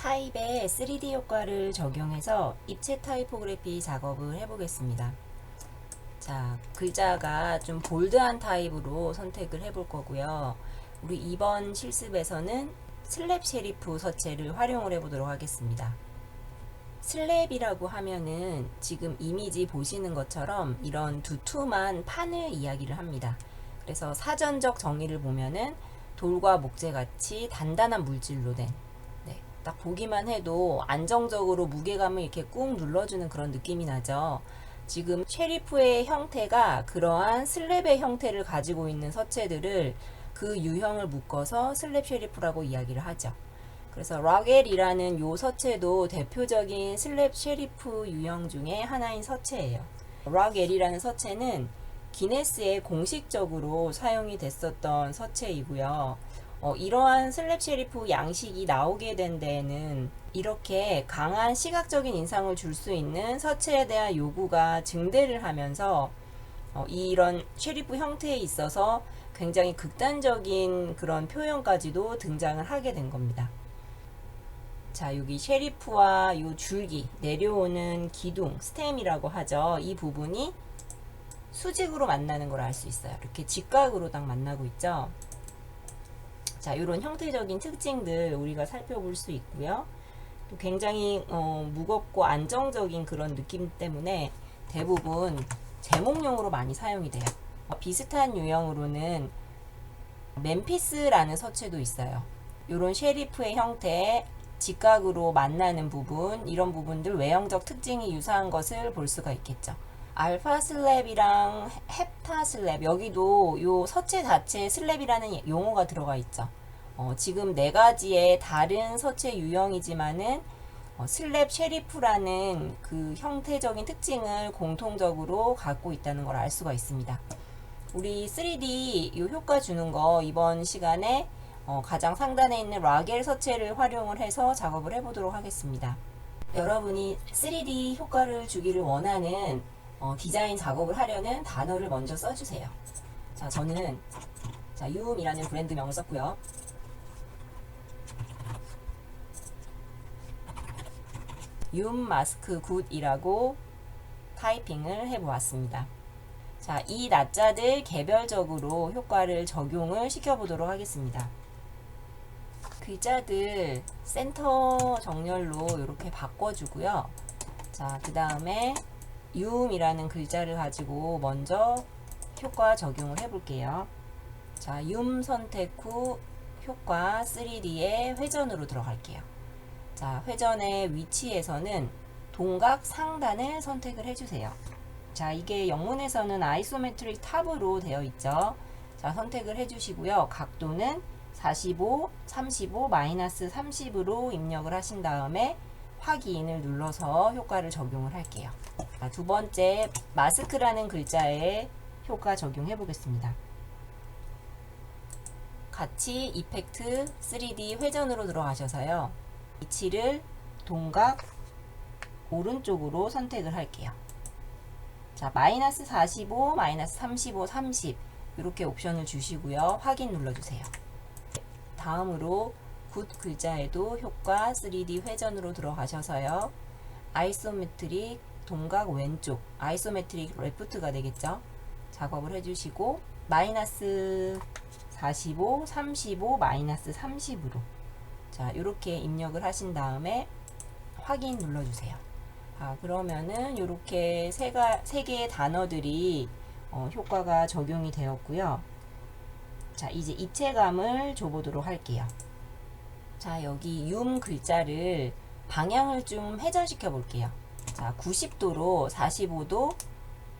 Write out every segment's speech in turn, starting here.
타입의 3D 효과를 적용해서 입체 타이포그래피 작업을 해보겠습니다. 자, 글자가 좀 볼드한 타입으로 선택을 해볼 거고요. 우리 이번 실습에서는 슬랩 셰리프 서체를 활용을 해보도록 하겠습니다. 슬랩이라고 하면은 지금 이미지 보시는 것처럼 이런 두툼한 판을 이야기를 합니다. 그래서 사전적 정의를 보면은 돌과 목재 같이 단단한 물질로 된, 딱 보기만 해도 안정적으로 무게감을 이렇게 꾹 눌러주는 그런 느낌이 나죠. 지금 셰리프의 형태가 그러한 슬랩의 형태를 가지고 있는 서체들을 그 유형을 묶어서 슬랩 셰리프라고 이야기를 하죠. 그래서 락엘이라는 요 서체도 대표적인 슬랩 셰리프 유형 중에 하나인 서체예요. 락엘이라는 서체는 기네스에 공식적으로 사용이 됐었던 서체이고요. 이러한 슬랩 셰리프 양식이 나오게 된 데에는 이렇게 강한 시각적인 인상을 줄 수 있는 서체에 대한 요구가 증대를 하면서 이런 셰리프 형태에 있어서 굉장히 극단적인 그런 표현까지도 등장을 하게 된 겁니다. 자, 여기 셰리프와 요 줄기 내려오는 기둥 스템이라고 하죠. 이 부분이 수직으로 만나는 걸 알 수 있어요. 이렇게 직각으로 딱 만나고 있죠. 자, 이런 형태적인 특징들 우리가 살펴볼 수 있고요. 또 굉장히 무겁고 안정적인 그런 느낌 때문에 대부분 제목용으로 많이 사용이 돼요. 비슷한 유형으로는 멤피스라는 서체도 있어요. 이런 셰리프의 형태에 직각으로 만나는 부분, 이런 부분들 외형적 특징이 유사한 것을 볼 수가 있겠죠. 알파 슬랩이랑 헵타 슬랩, 여기도 요 서체 자체에 슬랩이라는 용어가 들어가 있죠. 지금 네 가지의 다른 서체 유형이지만은 슬랩 셰리프라는 그 형태적인 특징을 공통적으로 갖고 있다는 걸 알 수가 있습니다. 우리 3D 요 효과 주는 거 이번 시간에 가장 상단에 있는 락엘 서체를 활용을 해서 작업을 해보도록 하겠습니다. 여러분이 3D 효과를 주기를 원하는 디자인 작업을 하려는 단어를 먼저 써주세요. 자, 저는 유음이라는 브랜드명을 썼고요. 유음 마스크 굿이라고 타이핑을 해보았습니다. 자, 이 낱자들 개별적으로 효과를 적용을 시켜보도록 하겠습니다. 글자들 센터 정렬로 이렇게 바꿔주고요. 자, 그 다음에 유음이라는 글자를 가지고 먼저 효과 적용을 해볼게요. 자, 유음 선택 후 효과 3D의 회전으로 들어갈게요. 자, 회전의 위치에서는 동각 상단을 선택을 해주세요. 자, 이게 영문에서는 아이소메트릭 탑으로 되어 있죠. 자, 선택을 해주시고요. 각도는 45, 35, 마이너스 30으로 입력을 하신 다음에 확인을 눌러서 효과를 적용을 할게요. 자, 두 번째 마스크라는 글자에 효과 적용해 보겠습니다. 같이 이펙트 3D 회전으로 들어가셔서요. 위치를 동각 오른쪽으로 선택을 할게요. 자, 마이너스 45, 마이너스 35, 30 이렇게 옵션을 주시고요. 확인 눌러주세요. 다음으로 굿 글자에도 효과 3D 회전으로 들어가셔서요. 아이소메트릭 동각 왼쪽, 아이소메트릭 레프트가 되겠죠. 작업을 해주시고 마이너스 45, 35, 마이너스 30으로 자, 이렇게 입력을 하신 다음에 확인 눌러주세요. 그러면은 이렇게 세 개의 단어들이 효과가 적용이 되었고요. 자, 이제 입체감을 줘보도록 할게요. 자, 여기 윰 글자를 방향을 좀 회전시켜 볼게요. 자, 90도로 45도,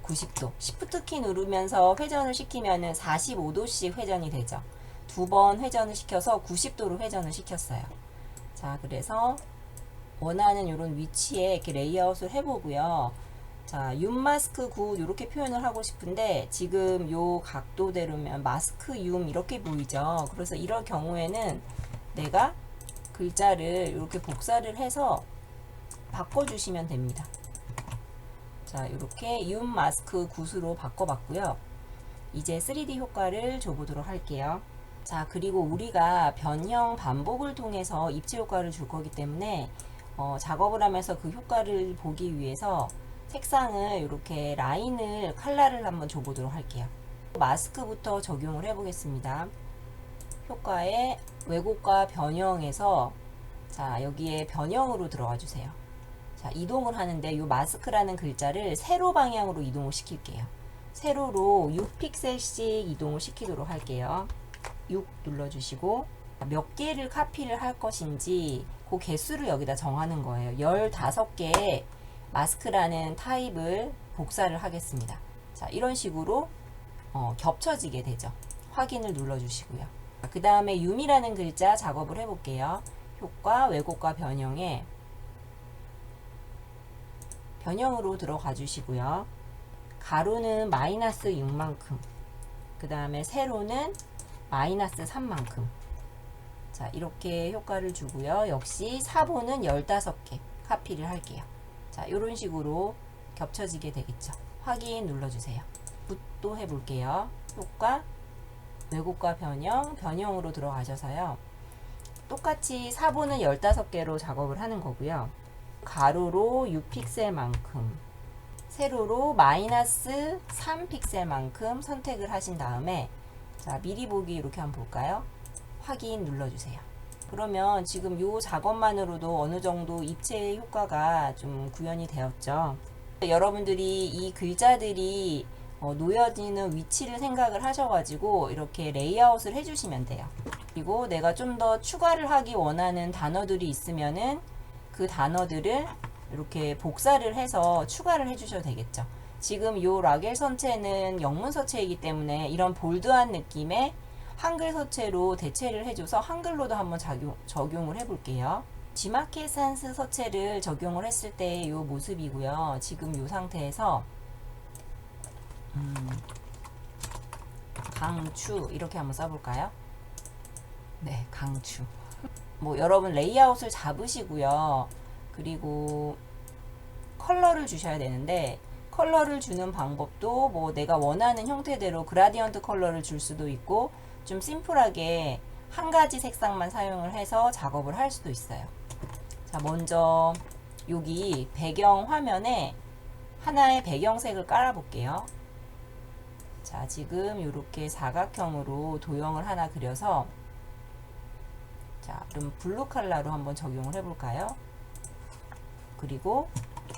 90도. Shift 키 누르면서 회전을 시키면은 45도씩 회전이 되죠. 두 번 회전을 시켜서 90도로 회전을 시켰어요. 자, 그래서 원하는 이런 위치에 이렇게 레이아웃을 해보고요. 자, 윰 마스크 굿 이렇게 표현을 하고 싶은데 지금 요 각도대로면 마스크 윰 이렇게 보이죠. 그래서 이럴 경우에는 내가 글자를 이렇게 복사를 해서 바꿔주시면 됩니다. 자, 이렇게 윰 마스크 굿으로 바꿔봤고요. 이제 3D 효과를 줘보도록 할게요. 자, 그리고 우리가 변형 반복을 통해서 입체 효과를 줄 거기 때문에 작업을 하면서 그 효과를 보기 위해서 색상을 이렇게 라인을 컬러를 한번 줘보도록 할게요. 마스크부터 적용을 해 보겠습니다. 효과에 왜곡과 변형에서 자, 여기에 변형으로 들어가 주세요. 자, 이동을 하는데 이 마스크라는 글자를 세로 방향으로 이동을 시킬게요. 세로로 6픽셀씩 이동을 시키도록 할게요. 6 눌러주시고 몇 개를 카피를 할 것인지 그 개수를 여기다 정하는 거예요. 15개의 마스크라는 타입을 복사를 하겠습니다. 자, 이런 식으로 겹쳐지게 되죠. 확인을 눌러주시고요. 그 다음에 유미라는 글자 작업을 해볼게요. 효과, 왜곡과 변형에 변형으로 들어가 주시고요. 가로는 마이너스 6만큼, 그 다음에 세로는 마이너스 3만큼. 자, 이렇게 효과를 주고요. 역시 사보는 15개 카피를 할게요. 자, 이런 식으로 겹쳐지게 되겠죠. 확인 눌러주세요. 붓도 해볼게요. 효과, 왜곡과 변형, 변형으로 들어가셔서요. 똑같이 사보는 15개로 작업을 하는 거고요. 가로로 6픽셀만큼, 세로로 마이너스 3픽셀만큼 선택을 하신 다음에 자, 미리 보기 이렇게 한번 볼까요? 확인 눌러주세요. 그러면 지금 이 작업만으로도 어느 정도 입체 효과가 좀 구현이 되었죠. 여러분들이 이 글자들이 놓여지는 위치를 생각을 하셔가지고 이렇게 레이아웃을 해주시면 돼요. 그리고 내가 좀 더 추가를 하기 원하는 단어들이 있으면은 그 단어들을 이렇게 복사를 해서 추가를 해주셔도 되겠죠. 지금 요 라겔 서체는 영문 서체이기 때문에 이런 볼드한 느낌의 한글 서체로 대체를 해줘서 한글로도 한번 적용을 해볼게요. G마켓 산스 서체를 적용을 했을 때 요 모습이고요. 지금 요 상태에서 강추 이렇게 한번 써볼까요? 네, 강추. 뭐 여러분 레이아웃을 잡으시고요. 그리고 컬러를 주셔야 되는데 컬러를 주는 방법도 뭐 내가 원하는 형태대로 그라디언트 컬러를 줄 수도 있고 좀 심플하게 한 가지 색상만 사용을 해서 작업을 할 수도 있어요. 자, 먼저 여기 배경 화면에 하나의 배경색을 깔아 볼게요. 자, 지금 이렇게 사각형으로 도형을 하나 그려서 자, 그럼 블루 컬러로 한번 적용을 해 볼까요? 그리고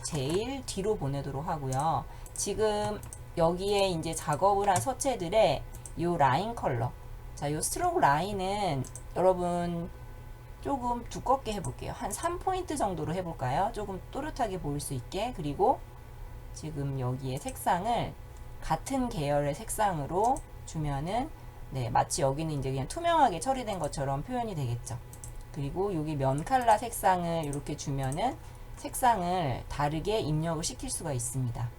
제일 뒤로 보내도록 하고요. 지금 여기에 이제 작업을 한 서체들의 요 라인 컬러. 자, 요 스트로크 라인은 여러분 조금 두껍게 해볼게요. 한 3포인트 정도로 해볼까요? 조금 또렷하게 보일 수 있게. 그리고 지금 여기에 색상을 같은 계열의 색상으로 주면은 네, 마치 여기는 이제 그냥 투명하게 처리된 것처럼 표현이 되겠죠. 그리고 여기 면 컬러 색상을 이렇게 주면은 색상을 다르게 입력을 시킬 수가 있습니다.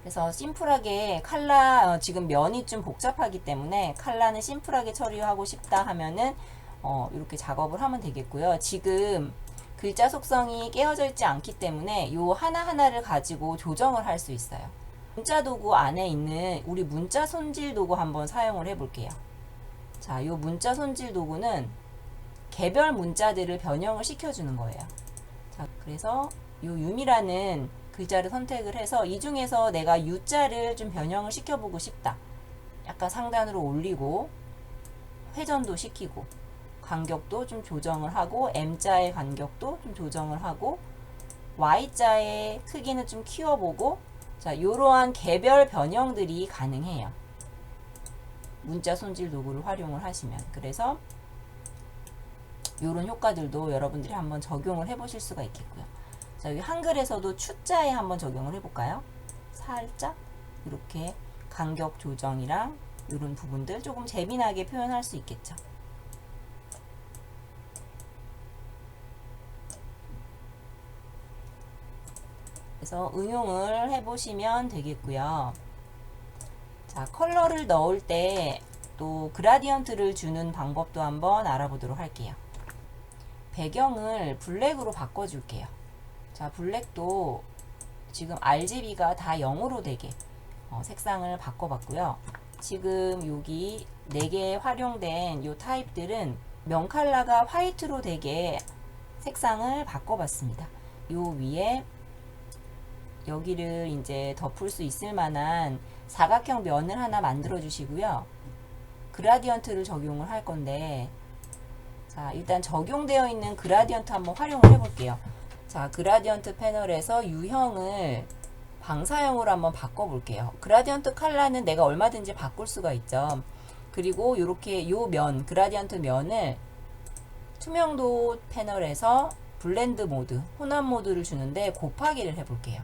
그래서 심플하게 컬러 지금 면이 좀 복잡하기 때문에 컬러는 심플하게 처리하고 싶다 하면은 이렇게 작업을 하면 되겠고요. 지금 글자 속성이 깨어져 있지 않기 때문에 요 하나하나를 가지고 조정을 할 수 있어요. 문자 도구 안에 있는 우리 문자 손질 도구 한번 사용을 해 볼게요. 자, 요 문자 손질 도구는 개별 문자들을 변형을 시켜주는 거예요. 자, 그래서 요 유미라는 글자를 선택을 해서 이 중에서 내가 U자를 좀 변형을 시켜보고 싶다. 약간 상단으로 올리고 회전도 시키고 간격도 좀 조정을 하고 M자의 간격도 좀 조정을 하고 Y자의 크기는 좀 키워보고 자, 이러한 개별 변형들이 가능해요. 문자 손질 도구를 활용을 하시면. 그래서 이런 효과들도 여러분들이 한번 적용을 해보실 수가 있겠고요. 자, 여기 한글에서도 추자에 한번 적용을 해볼까요? 살짝 이렇게 간격 조정이랑 이런 부분들 조금 재미나게 표현할 수 있겠죠. 그래서 응용을 해보시면 되겠고요. 자, 컬러를 넣을 때 또 그라디언트를 주는 방법도 한번 알아보도록 할게요. 배경을 블랙으로 바꿔줄게요. 자, 블랙도 지금 RGB가 다 0으로 되게 색상을 바꿔봤고요. 지금 여기 4개 활용된 요 타입들은 면 컬러가 화이트로 되게 색상을 바꿔봤습니다. 요 위에 여기를 이제 덮을 수 있을 만한 사각형 면을 하나 만들어 주시고요. 그라디언트를 적용을 할 건데, 자, 일단 적용되어 있는 그라디언트 한번 활용을 해볼게요. 자, 그라디언트 패널에서 유형을 방사형으로 한번 바꿔볼게요. 그라디언트 컬러는 내가 얼마든지 바꿀 수가 있죠. 그리고 이렇게 요 면, 그라디언트 면을 투명도 패널에서 블렌드 모드, 혼합 모드를 주는데 곱하기를 해볼게요.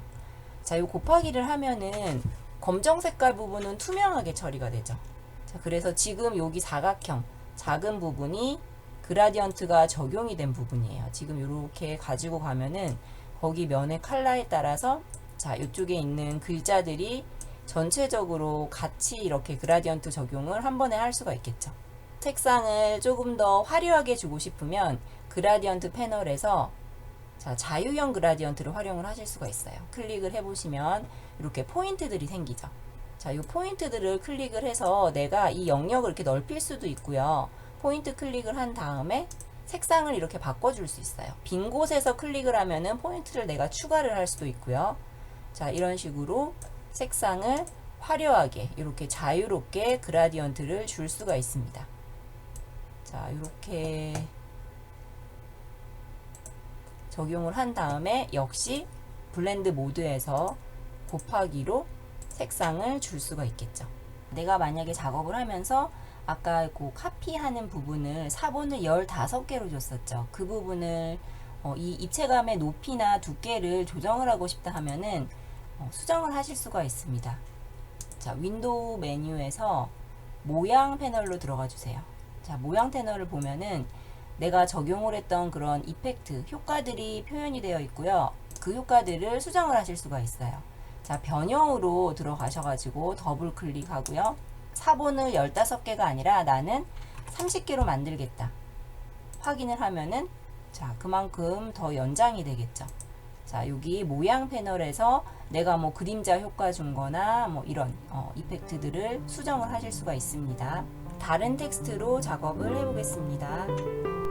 자, 이 곱하기를 하면은 검정 색깔 부분은 투명하게 처리가 되죠. 자, 그래서 지금 여기 사각형 작은 부분이 그라디언트가 적용이 된 부분이에요. 지금 이렇게 가지고 가면은 거기 면의 컬러에 따라서 자, 이쪽에 있는 글자들이 전체적으로 같이 이렇게 그라디언트 적용을 한 번에 할 수가 있겠죠. 색상을 조금 더 화려하게 주고 싶으면 그라디언트 패널에서 자, 자유형 그라디언트를 활용을 하실 수가 있어요. 클릭을 해보시면 이렇게 포인트들이 생기죠. 자, 이 포인트들을 클릭을 해서 내가 이 영역을 이렇게 넓힐 수도 있고요. 포인트 클릭을 한 다음에 색상을 이렇게 바꿔줄 수 있어요. 빈 곳에서 클릭을 하면은 포인트를 내가 추가를 할 수도 있고요. 자, 이런 식으로 색상을 화려하게 이렇게 자유롭게 그라디언트를 줄 수가 있습니다. 자, 이렇게 적용을 한 다음에 역시 블렌드 모드에서 곱하기로 색상을 줄 수가 있겠죠. 내가 만약에 작업을 하면서 아까 그 카피하는 부분을 사본을 15개로 줬었죠. 그 부분을 이 입체감의 높이나 두께를 조정을 하고 싶다 하면은 수정을 하실 수가 있습니다. 자, 윈도우 메뉴에서 모양 패널로 들어가 주세요. 자, 모양 패널을 보면은 내가 적용을 했던 그런 이펙트, 효과들이 표현이 되어 있고요. 그 효과들을 수정을 하실 수가 있어요. 자, 변형으로 들어가셔가지고 더블 클릭하고요. 사본을 15개가 아니라 나는 30개로 만들겠다. 확인을 하면은 자, 그만큼 더 연장이 되겠죠. 자, 여기 모양 패널에서 내가 뭐 그림자 효과 준 거나 뭐 이런 이펙트들을 수정을 하실 수가 있습니다. 다른 텍스트로 작업을 해보겠습니다.